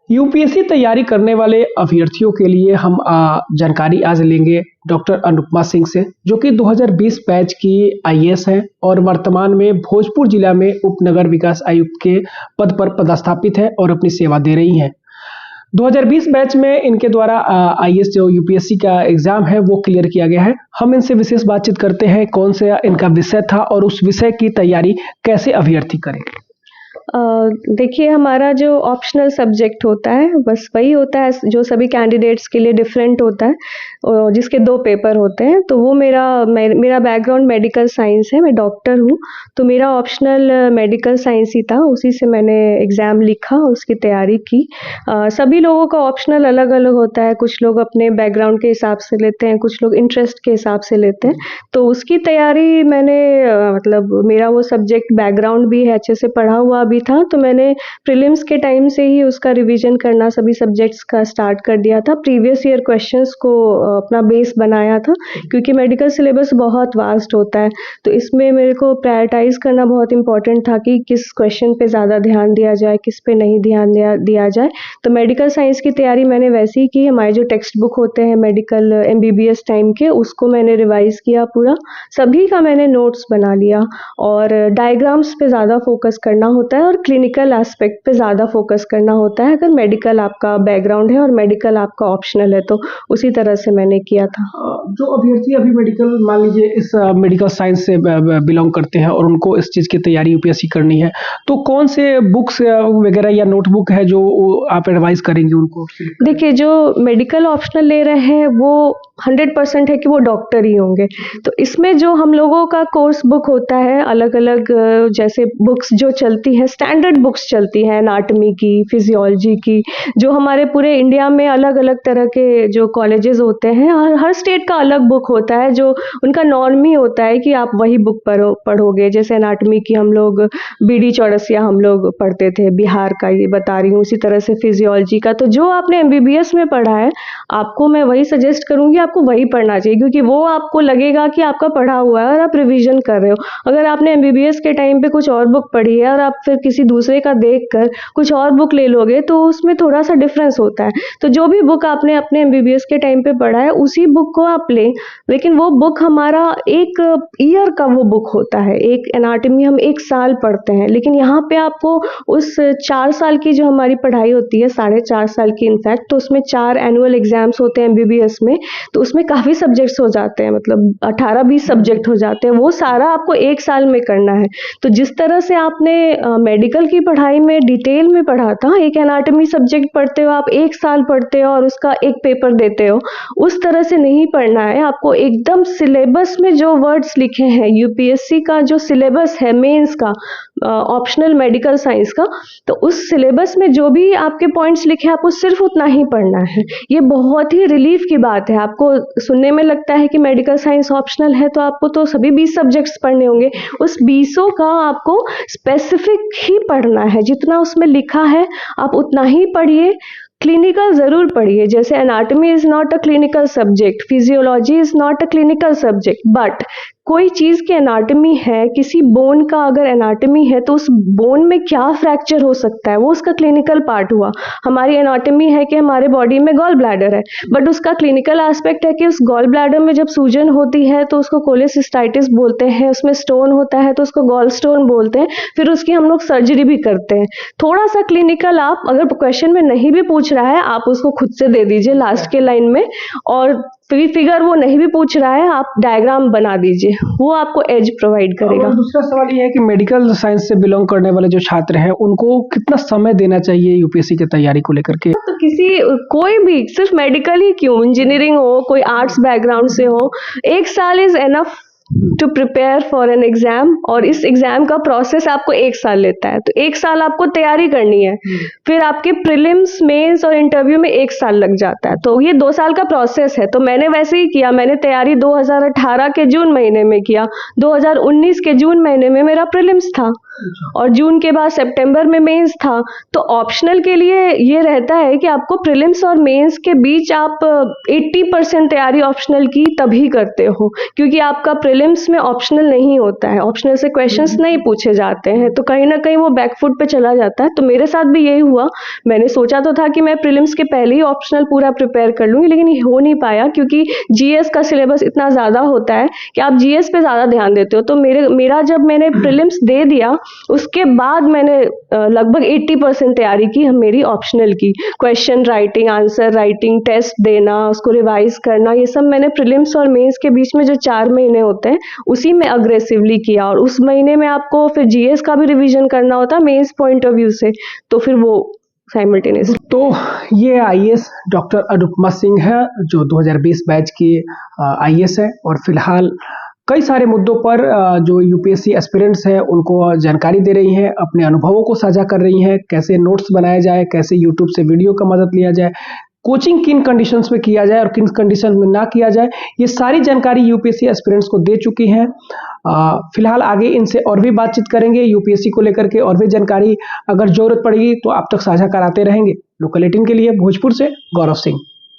UPSC तैयारी करने वाले अभ्यर्थियों के लिए हम जानकारी आज लेंगे डॉक्टर अनुपमा सिंह से, जो कि 2020 बैच की आईएएस हैं और वर्तमान में भोजपुर जिला में उप नगर विकास आयुक्त के पद पर पदस्थापित है और अपनी सेवा दे रही हैं। 2020 बैच में इनके द्वारा आईएएस जो यूपीएससी का एग्जाम है वो क्लियर किया गया है। हम इनसे विशेष बातचीत करते हैं, कौन सा इनका विषय था और उस विषय की तैयारी कैसे अभ्यर्थी करें। देखिए, हमारा जो ऑप्शनल सब्जेक्ट होता है बस वही होता है जो सभी कैंडिडेट्स के लिए डिफरेंट होता है, जिसके 2 पेपर होते हैं। तो वो मेरा बैकग्राउंड मेडिकल साइंस है, मैं डॉक्टर हूँ, तो मेरा ऑप्शनल मेडिकल साइंस ही था। उसी से मैंने एग्ज़ाम लिखा, उसकी तैयारी की। सभी लोगों का ऑप्शनल अलग अलग होता है, कुछ लोग अपने बैकग्राउंड के हिसाब से लेते हैं, कुछ लोग इंटरेस्ट के हिसाब से लेते हैं। तो उसकी तैयारी मैंने मतलब मेरा वो सब्जेक्ट बैकग्राउंड भी है, अच्छे से पढ़ा हुआ भी था, तो मैंने प्रीलिम्स के टाइम से ही उसका रिवीजन करना सभी सब्जेक्ट्स का स्टार्ट कर दिया था। प्रीवियस ईयर क्वेश्चंस को अपना बेस बनाया था, क्योंकि मेडिकल सिलेबस बहुत वास्ट होता है, तो इसमें मेरे को प्रायोरिटाइज करना बहुत इंपॉर्टेंट था कि किस क्वेश्चन पे ज़्यादा ध्यान दिया जाए, किस पे नहीं ध्यान दिया जाए। तो मेडिकल साइंस की तैयारी मैंने वैसे ही की। हमारे जो टेक्स्ट बुक होते हैं मेडिकल एमबीबीएस टाइम के, उसको मैंने रिवाइज किया पूरा, सभी का मैंने नोट्स बना लिया, और डायग्राम्स पे ज़्यादा फोकस करना होता है और क्लिनिकल एस्पेक्ट पे ज़्यादा फोकस करना होता है अगर मेडिकल आपका बैकग्राउंड है और मेडिकल आपका ऑप्शनल है। तो उसी तरह से मैंने किया था। जो अभ्यर्थी अभी मेडिकल, मान लीजिए इस मेडिकल साइंस से बिलोंग करते हैं और उनको इस चीज़ की तैयारी यूपीएससी करनी है, तो कौन से बुक्स वगैरह या नोटबुक है जो आप एडवाइस करेंगे उनको? देखिए, जो मेडिकल ऑप्शनल ले रहे हैं वो 100% है कि वो डॉक्टर ही होंगे। तो इसमें जो हम लोगों का कोर्स बुक होता है, अलग अलग जैसे बुक्स जो चलती हैं, स्टैंडर्ड बुक्स चलती हैं, एनाटॉमी की, फिजियोलॉजी की, जो हमारे पूरे इंडिया में अलग अलग तरह के जो कॉलेजेस होते हैं, हर स्टेट का अलग बुक होता है, जो उनका नॉर्म ही होता है कि आप वही बुक पढ़ोगे। जैसे एनाटॉमी की हम लोग बीडी चौरसिया हम लोग पढ़ते थे, बिहार का ये बता रही हूँ। उसी तरह से फिजियोलॉजी का, तो जो आपने एमबीबीएस में पढ़ा है, आपको मैं वही सजेस्ट करूँगी, आपको वही पढ़ना चाहिए, क्योंकि वो आपको लगेगा कि आपका पढ़ा हुआ है और आप रिवीजन कर रहे हो। अगर आपने एमबीबीएस के टाइम पे कुछ और बुक पढ़ी है और आप फिर किसी दूसरे का देखकर कुछ और बुक ले लोगे, तो उसमें थोड़ा सा डिफरेंस होता है। तो जो भी बुक आपने अपने एमबीबीएस के टाइम पे पढ़ा है, उसी बुक को आप लें, लेकिन वो बुक हमारा 1 ईयर का वो बुक होता है। एक एनाटॉमी हम 1 साल पढ़ते हैं, लेकिन यहाँ पे आपको उस 4 साल की जो हमारी पढ़ाई होती है, 4.5 साल की इनफैक्ट, तो उसमें 4 एनुअल एग्जाम्स होते हैं एमबीबीएस में, तो उसमें काफ़ी सब्जेक्ट्स हो जाते हैं, मतलब 18-20 सब्जेक्ट हो जाते हैं। वो सारा आपको 1 साल में करना है। तो जिस तरह से आपने मेडिकल की पढ़ाई में डिटेल में पढ़ा था, एक एनाटॉमी सब्जेक्ट पढ़ते हो आप 1 साल पढ़ते हो और उसका एक पेपर देते हो, उस तरह से नहीं पढ़ना है। आपको एकदम सिलेबस में जो वर्ड्स लिखे हैं, यूपीएससी का जो सिलेबस है मेंस का, ऑप्शनल मेडिकल साइंस का, तो उस सिलेबस में जो भी आपके पॉइंट्स लिखे हैं, आपको सिर्फ उतना ही पढ़ना है। ये बहुत ही रिलीफ की बात है। आपको सुनने में लगता है कि मेडिकल साइंस ऑप्शनल है, तो आपको तो सभी 20 सब्जेक्ट्स पढ़ने होंगे, उस 20 का आपको स्पेसिफिक ही पढ़ना है। जितना उसमें लिखा है आप उतना ही पढ़िए। क्लिनिकल ज़रूर पढ़िए, जैसे anatomy is not a clinical subject, physiology is not a clinical subject, but कोई चीज़ की एनाटॉमी है, किसी बोन का अगर एनाटॉमी है, तो उस बोन में क्या फ्रैक्चर हो सकता है, वो उसका क्लिनिकल पार्ट हुआ। हमारी एनाटॉमी है कि हमारे बॉडी में गॉल ब्लैडर है, बट उसका क्लिनिकल एस्पेक्ट है कि उस गॉल ब्लैडर में जब सूजन होती है तो उसको कोलेसिस्टाइटिस बोलते हैं, उसमें स्टोन होता है तो उसको गॉल स्टोन बोलते हैं, फिर उसकी हम लोग सर्जरी भी करते हैं। थोड़ा सा क्लिनिकल, आप अगर क्वेश्चन में नहीं भी पूछ रहा है, आप उसको खुद से दे दीजिए लास्ट के लाइन में, और फिगर वो नहीं भी पूछ रहा है, आप डायग्राम बना दीजिए, वो आपको एज प्रोवाइड करेगा। दूसरा सवाल ये है कि मेडिकल साइंस से बिलोंग करने वाले जो छात्र हैं, उनको कितना समय देना चाहिए यूपीएससी की तैयारी को लेकर के? तो कोई भी, सिर्फ मेडिकल ही क्यों, इंजीनियरिंग हो, कोई आर्ट्स बैकग्राउंड से हो, 1 साल is enough to prepare for an exam. और इस एग्जाम का प्रोसेस आपको 1 साल लेता है, तो 1 साल आपको तैयारी करनी है, फिर आपके प्रीलिम्स, मेंस और इंटरव्यू में 1 साल लग जाता है, तो ये 2 साल का प्रोसेस है। तो मैंने वैसे ही किया, मैंने तैयारी 2018 के जून महीने में किया, 2019 के जून महीने में मेरा प्रीलिम्स था, और जून के बाद सितंबर में मेंस था। तो ऑप्शनल के लिए ये रहता है कि आपको प्रीलिम्स और मेंस के बीच आप 80% तैयारी ऑप्शनल की तभी करते हो, क्योंकि आपका प्रीलिम्स में ऑप्शनल नहीं होता है, ऑप्शनल से क्वेश्चंस नहीं पूछे जाते हैं, तो कहीं ना कहीं वो बैकफुट पे चला जाता है। तो मेरे साथ भी यही हुआ। मैंने सोचा तो था कि मैं प्रीलिम्स के पहले ही ऑप्शनल पूरा प्रिपेयर कर लूंगी, लेकिन ये हो नहीं पाया, क्योंकि जीएस का सिलेबस इतना ज़्यादा होता है कि आप जीएस पे ज़्यादा ध्यान देते हो। तो मेरा जब मैंने प्रीलिम्स दे दिया, उसके बाद मैंने लगभग 80% तैयारी की मेरी ऑप्शनल की। Question writing, answer writing, test देना, उसको रिवाइज करना, ये सब मैंने प्रीलिम्स और मेंस के बीच में जो 4 महीने होते हैं उसी में अग्रेसिवली किया। और उस महीने में आपको फिर जीएस का भी रिवीजन करना होता है मेंस पॉइंट ऑफ व्यू से, तो फिर वो साइमल्टेनियसली। तो ये आईएएस डॉक्टर अनुपमा सिंह है, जो 2020 बैच की आईएएस है, और फिलहाल कई सारे मुद्दों पर जो यूपीएससी एस्पिरेंट्स हैं उनको जानकारी दे रही हैं, अपने अनुभवों को साझा कर रही हैं, कैसे नोट्स बनाया जाए, कैसे यूट्यूब से वीडियो का मदद लिया जाए, कोचिंग किन कंडीशंस में किया जाए और किन कंडीशन में ना किया जाए, ये सारी जानकारी यूपीएससी एस्पिरेंट्स को दे चुकी हैं। फिलहाल आगे इनसे और भी बातचीत करेंगे यूपीएससी को लेकर के, और भी जानकारी अगर जरूरत पड़ेगी तो आप तक साझा कराते रहेंगे। लोकल 18 के लिए भोजपुर से गौरव सिंह।